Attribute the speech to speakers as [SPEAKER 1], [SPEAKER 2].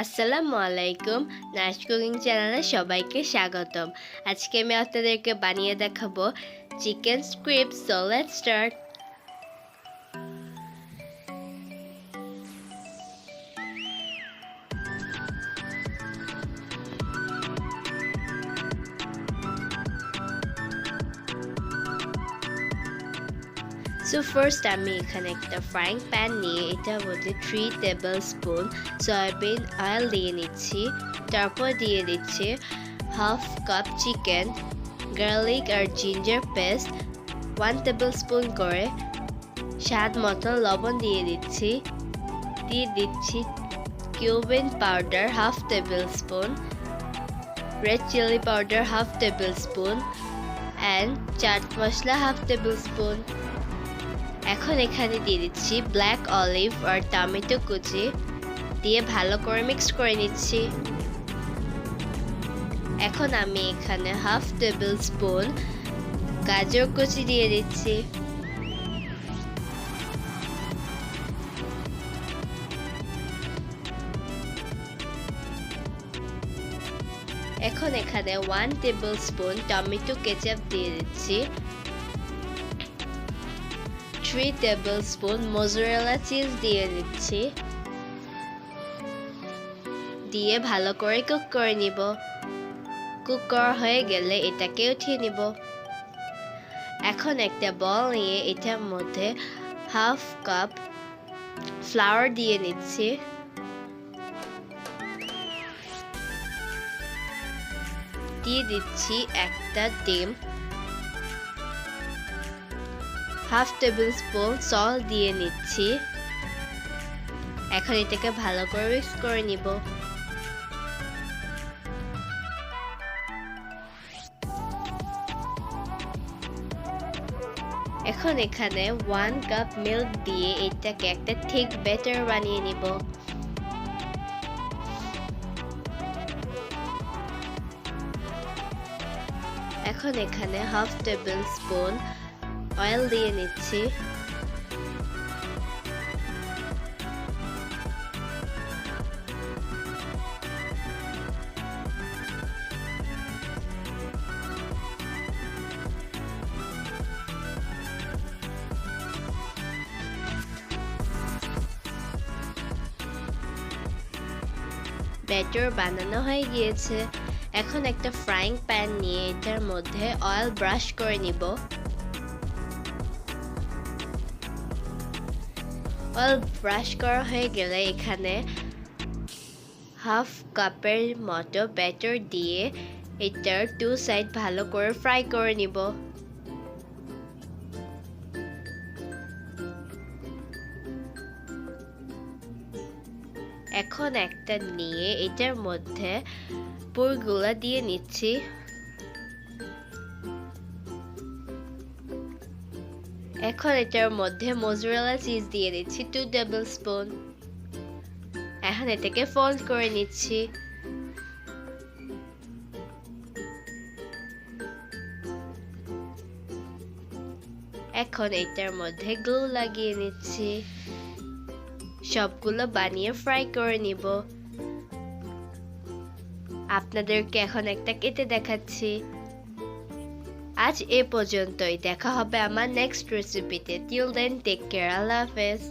[SPEAKER 1] আসসালামু আলাইকুম। নাশ কুকিং চ্যানেলে সবাইকে স্বাগতম। আজকে আমি আপনাদেরকে বানিয়ে দেখাবো chicken crisps. So let's start. So first আমি এখানে একটা ফ্রাইং প্যান নিয়ে এটার মধ্যে 3 টেবিল স্পুন সয়াবিন অয়েল দিয়ে নিচ্ছি। তারপর দিয়ে দিচ্ছি হাফ কাপ চিকেন, গার্লিক আর জিঞ্জার পেস্ট 1 টেবিল স্পুন করে, স্বাদ মতো লবণ দিয়ে দিচ্ছি। Cumin powder half tablespoon, red chilli powder half tablespoon and chaat masala half tablespoon. এখন এখানে দিয়ে দিচ্ছি ব্ল্যাক অলিভ আর টমেটো কুচি দিয়ে ভালো করে মিক্স করে নিচ্ছি। এখন আমি এখানে হাফ টেবিল স্পুন গাজর কুচি দিয়ে দিচ্ছি। এখন এখানে 1 টেবিল স্পুন টমেটো কেচাপ দিয়ে দিচ্ছি। 3 টেবিল স্পুন মোজারেলা চিজ দিয়ে দিচ্ছি। দিয়ে ভালো করে কুক করে নিব। কুক করা হয়ে গেলে এটাকে উঠিয়ে নিব। এখন একটা বল নিয়ে এটার মধ্যে হাফ কাপ ফ্লাওয়ার দিয়ে নিচ্ছি। দিয়ে দিচ্ছি একটা ডিম, হাফ টেবিল স্পুন সল্ট দিয়ে নিচ্ছি। এখন এটাকে ভালো করে মিক্স করে নিব। এখন এখানে 1 কাপ মিল্ক দিয়ে এটাকে একটা থিক ব্যাটার বানিয়ে নিব। এখন এখানে হাফ টেবিল স্পুন অয়েল দিয়ে নিচ্ছি। ব্যাটার বানানো হয়ে গিয়েছে। এখন একটা ফ্রাইং প্যান নিয়ে এটার মধ্যে অয়েল ব্রাশ করে নিব। অয়েল ব্রাশ করা হয়ে গেলে এখানে হাফ কাপের মতো ব্যাটার দিয়ে এটার 2 সাইড ভালো করে ফ্রাই করে নিব। এখন একটা নিয়ে এটার মধ্যে পুরগুলা দিয়ে নিচ্ছি। এখন এটার মধ্যে মোজারেলা চিজ দিয়ে দিচ্ছি 2 টেবিল স্পুন। এখন এটাকে ফোল্ড করে নিচ্ছি। এখন এটার মধ্যে গ্লু লাগিয়ে নিচ্ছি। সবগুলো বানিয়ে ফ্রাই করে নিব। আপনাদেরকে এখন একটা কেটে দেখাচ্ছি। আজ এ পর্যন্তই। দেখা হবে আমার নেক্সট রেসিপিতে। Till then take care. আল্লাহ হাফেজ।